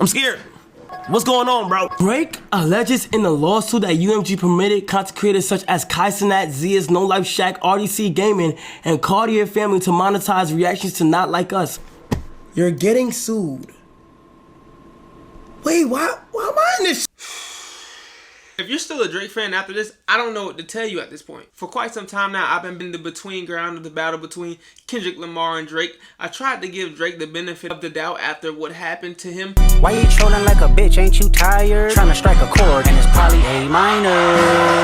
I'm scared. What's going on, bro? Drake alleges in the lawsuit that UMG permitted content creators such as Considerate, Zia's, No Life Shack, RDC Gaming, and Cartier Family to monetize reactions to Not Like Us. You're getting sued. Wait, why am I in this? If you're still a Drake fan after this, I don't know what to tell you at this point. For quite some time now, I've been in the between ground of the battle between Kendrick Lamar and Drake. I tried to give Drake the benefit of the doubt after what happened to him. Why you trolling like a bitch? Ain't you tired? Trying to strike a chord and it's probably A minor.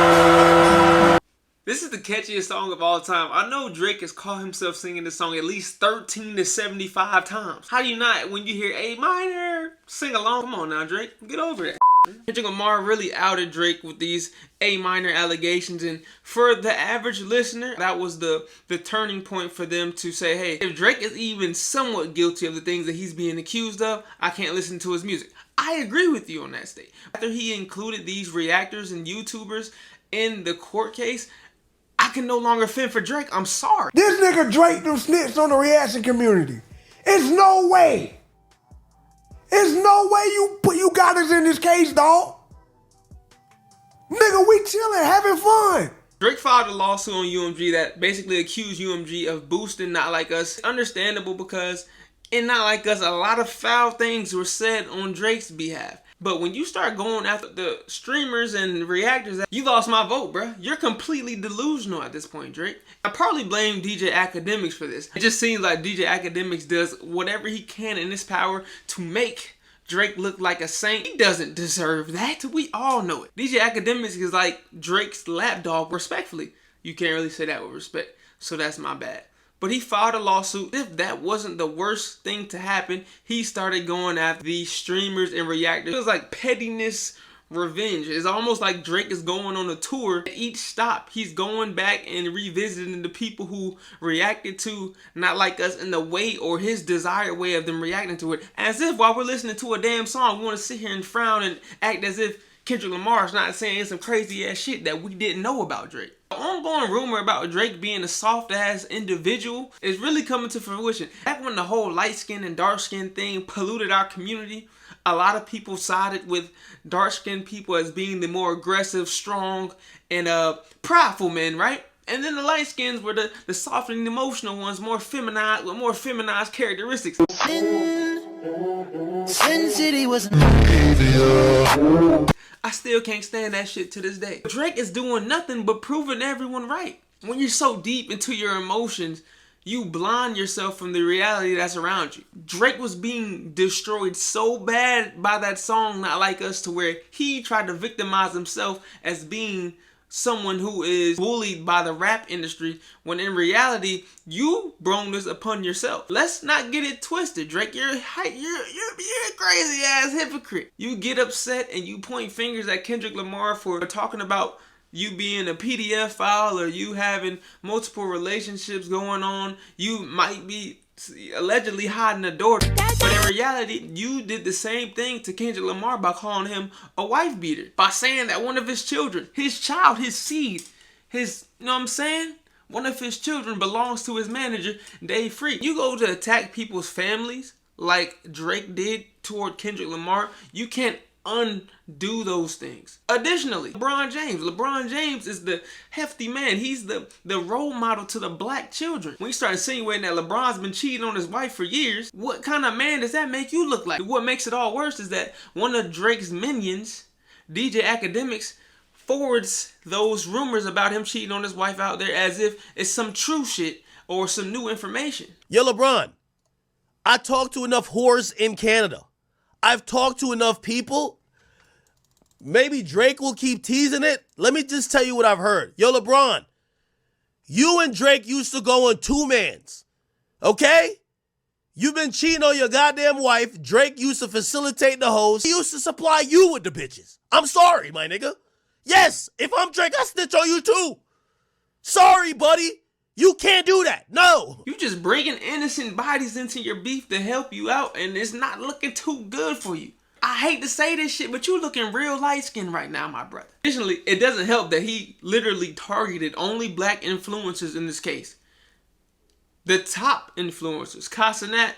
This is the catchiest song of all time. I know Drake has caught himself singing this song at least 13 to 75 times. How do you not, when you hear A minor, sing along? Come on now, Drake, get over that. Kendrick Lamar really outed Drake with these A minor allegations, and for the average listener, that was the turning point for them to say, hey, if Drake is even somewhat guilty of the things that he's being accused of, I can't listen to his music. I agree with you on that state. After he included these reactors and YouTubers in the court case, I can no longer fend for Drake. I'm sorry. This nigga Drake done snitched on the reaction community. It's no way. It's no way you got us in this case, dog. Nigga, we chilling, having fun. Drake filed a lawsuit on UMG that basically accused UMG of boosting Not Like Us. Understandable, because in Not Like Us, a lot of foul things were said on Drake's behalf. But when you start going after the streamers and reactors, you lost my vote, bruh. You're completely delusional at this point, Drake. I partly blame DJ Academics for this. It just seems like DJ Academics does whatever he can in his power to make Drake look like a saint. He doesn't deserve that. We all know it. DJ Academics is like Drake's lapdog, respectfully. You can't really say that with respect, so that's my bad. But he filed a lawsuit. If that wasn't the worst thing to happen, he started going after the streamers and reactors. It was like pettiness revenge. It's almost like Drake is going on a tour. At each stop, he's going back and revisiting the people who reacted to Not Like Us in the way, or his desired way of them reacting to it. As if while we're listening to a damn song, we want to sit here and frown and act as if Kendrick Lamar is not saying some crazy ass shit that we didn't know about Drake. The ongoing rumor about Drake being a soft ass individual is really coming to fruition. Back when the whole light skin and dark skin thing polluted our community, a lot of people sided with dark skinned people as being the more aggressive, strong, and prideful men, right? And then the light skins were the soft and emotional ones, more feminized, with more feminized characteristics. Sin City was I still can't stand that shit to this day. Drake is doing nothing but proving everyone right. When you're so deep into your emotions, you blind yourself from the reality that's around you. Drake was being destroyed so bad by that song Not Like Us, to where he tried to victimize himself as being someone who is bullied by the rap industry, when in reality, you brought this upon yourself. Let's not get it twisted, Drake. You're a crazy ass hypocrite. You get upset and you point fingers at Kendrick Lamar for talking about you being a PDF file, or you having multiple relationships going on. You might be allegedly hiding a daughter, but in reality, you did the same thing to Kendrick Lamar by calling him a wife beater, by saying that one of his children, his child, his seed, his, you know what I'm saying? One of his children belongs to his manager, Dave Freak. You go to attack people's families like Drake did toward Kendrick Lamar, you can't undo those things. Additionally, LeBron James is the hefty man. He's the role model to the black children. When you start insinuating that LeBron's been cheating on his wife for years, what kind of man does that make you look like? What makes it all worse is that one of Drake's minions, DJ Academics, forwards those rumors about him cheating on his wife out there as if it's some true shit or some new information. Yo, LeBron, I talked to enough whores in Canada. I've talked to enough people. Maybe Drake will keep teasing it. Let me just tell you what I've heard. Yo, LeBron, you and Drake used to go on two-mans, okay? You've been cheating on your goddamn wife. Drake used to facilitate the hoes. He used to supply you with the bitches. I'm sorry, my nigga. Yes, if I'm Drake, I snitch on you too. Sorry, buddy. You can't do that. No. You just bringing innocent bodies into your beef to help you out, and it's not looking too good for you. I hate to say this shit, but you looking real light-skinned right now, my brother. Additionally, it doesn't help that he literally targeted only black influencers in this case. The top influencers, Considerate,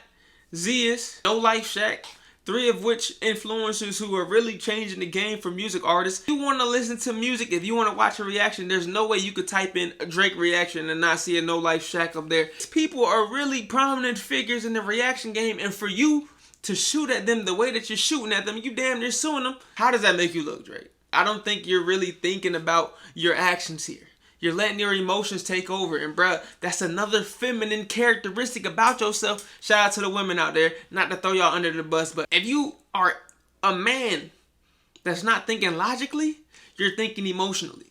Zia's, No Life Shack, 3 of which influencers who are really changing the game for music artists. If you want to listen to music, if you want to watch a reaction, there's no way you could type in a Drake reaction and not see a No Life Shaq up there. These people are really prominent figures in the reaction game, and for you to shoot at them the way that you're shooting at them, you damn near suing them. How does that make you look, Drake? I don't think you're really thinking about your actions here. You're letting your emotions take over. And bruh, that's another feminine characteristic about yourself. Shout out to the women out there. Not to throw y'all under the bus, but if you are a man that's not thinking logically, you're thinking emotionally.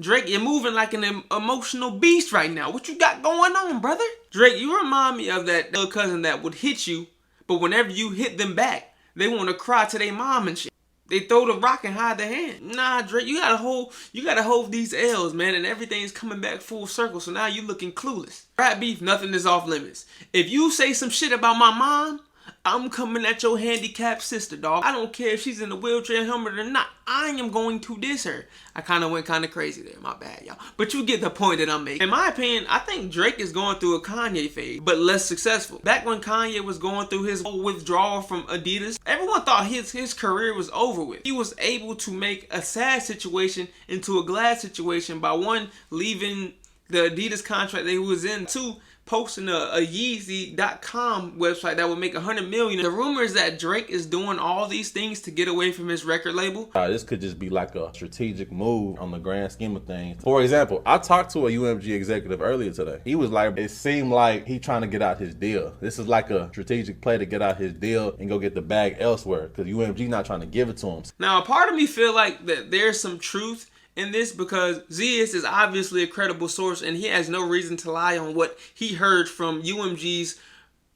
Drake, you're moving like an emotional beast right now. What you got going on, brother? Drake, you remind me of that little cousin that would hit you, but whenever you hit them back, they want to cry to their mom and shit. They throw the rock and hide the hand. Nah, Drake, you gotta hold these L's, man, and everything's coming back full circle. So now you looking clueless. Rap beef, nothing is off limits. If you say some shit about my mom, I'm coming at your handicapped sister, dog. I don't care if she's in a wheelchair helmet or not. I am going to diss her. I kind of went kind of crazy there. My bad, y'all. But you get the point that I'm making. In my opinion, I think Drake is going through a Kanye phase, but less successful. Back when Kanye was going through his whole withdrawal from Adidas, everyone thought his career was over with. He was able to make a sad situation into a glad situation by, 1, leaving the Adidas contract that he was in, 2, posting a Yeezy.com website that would make $100 million. The rumors that Drake is doing all these things to get away from his record label. This could just be like a strategic move on the grand scheme of things. For example, I talked to a UMG executive earlier today. He was like, it seemed like he trying to get out his deal. This is like a strategic play to get out his deal and go get the bag elsewhere, because UMG not trying to give it to him. Now, a part of me feel like that there's some truth in this, because Zeus is obviously a credible source and he has no reason to lie on what he heard from UMG's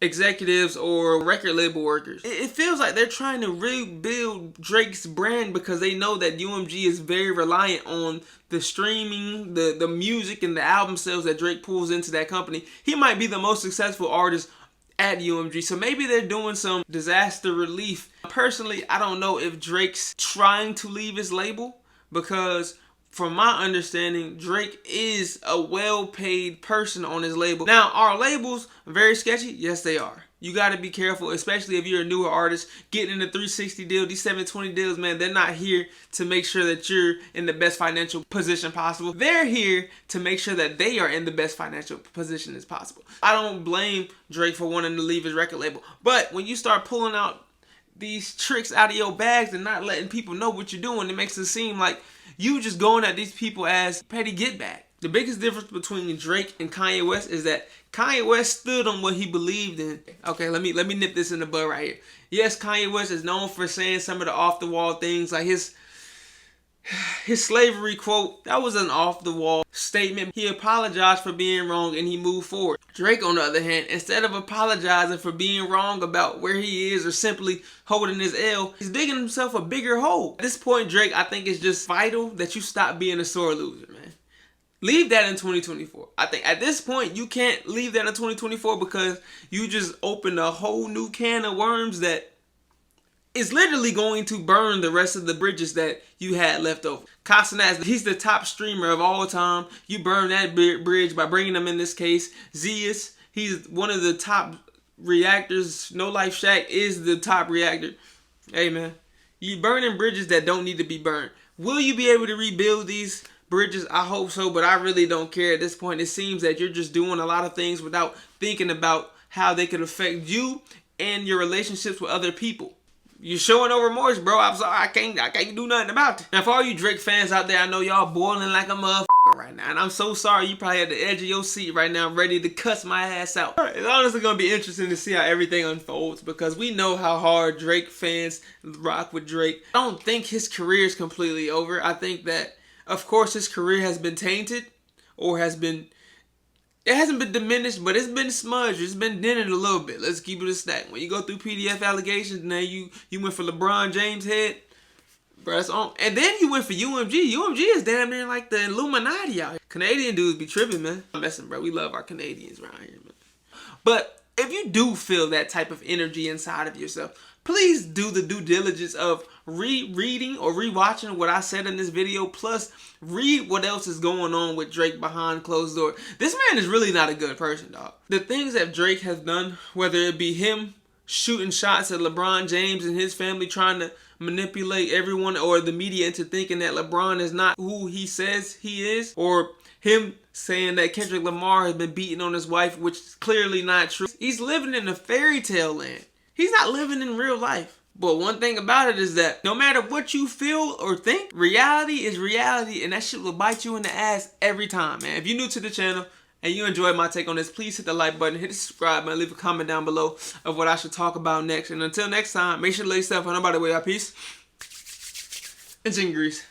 executives or record label workers. It feels like they're trying to rebuild Drake's brand because they know that UMG is very reliant on the streaming, the music, and the album sales that Drake pulls into that company. He might be the most successful artist at UMG, so maybe they're doing some disaster relief. Personally, I don't know if Drake's trying to leave his label, because from my understanding, Drake is a well-paid person on his label. Now, are labels very sketchy? Yes, they are. You got to be careful, especially if you're a newer artist. Getting in the 360 deal, these 720 deals, man, they're not here to make sure that you're in the best financial position possible. They're here to make sure that they are in the best financial position as possible. I don't blame Drake for wanting to leave his record label. But when you start pulling out these tricks out of your bags and not letting people know what you're doing, it makes it seem like you just going at these people as petty get back. The biggest difference between Drake and Kanye West is that Kanye West stood on what he believed in. Okay, let me nip this in the bud right here. Yes, Kanye West is known for saying some of the off the wall things, like his slavery quote. That was an off the wall statement. He apologized for being wrong and he moved forward. Drake, on the other hand, instead of apologizing for being wrong about where he is or simply holding his L, he's digging himself a bigger hole. At this point, Drake, I think it's just vital that you stop being a sore loser, man. Leave that in 2024. I think at this point, you can't leave that in 2024 because you just opened a whole new can of worms that is literally going to burn the rest of the bridges that you had left over. Considerate, he's the top streamer of all time. You burn that bridge by bringing him in this case. Zeus, he's one of the top reactors. No Life Shaq is the top reactor. Hey, man, you burning bridges that don't need to be burned. Will you be able to rebuild these bridges? I hope so, but I really don't care at this point. It seems that you're just doing a lot of things without thinking about how they could affect you and your relationships with other people. You're showing no remorse, bro. I'm sorry, I can't do nothing about it. Now, for all you Drake fans out there, I know y'all boiling like a motherfucker right now, and I'm so sorry. You probably at the edge of your seat right now, ready to cuss my ass out. It's honestly gonna be interesting to see how everything unfolds, because we know how hard Drake fans rock with Drake. I don't think his career is completely over. I think that, of course, his career has been tainted, or it hasn't been diminished, but it's been smudged. It's been dented a little bit. Let's keep it a stack. When you go through PDF allegations, and then you went for LeBron James' head, bro, that's on. And then you went for UMG. UMG is damn near like the Illuminati out here. Canadian dudes be tripping, man. I'm messing, bro. We love our Canadians around here, man. But if you do feel that type of energy inside of yourself, please do the due diligence of rereading or rewatching what I said in this video, plus read what else is going on with Drake behind closed doors. This man is really not a good person, dog. The things that Drake has done, whether it be him shooting shots at LeBron James and his family, trying to manipulate everyone or the media into thinking that LeBron is not who he says he is, or him saying that Kendrick Lamar has been beating on his wife, which is clearly not true. He's living in a fairy tale land. He's not living in real life. But one thing about it is that no matter what you feel or think, reality is reality, and that shit will bite you in the ass every time, man. If you're new to the channel and you enjoyed my take on this, please hit the like button, hit the subscribe, man. Leave a comment down below of what I should talk about next. And until next time, make sure to lay yourself on nobody way out. Peace and grease.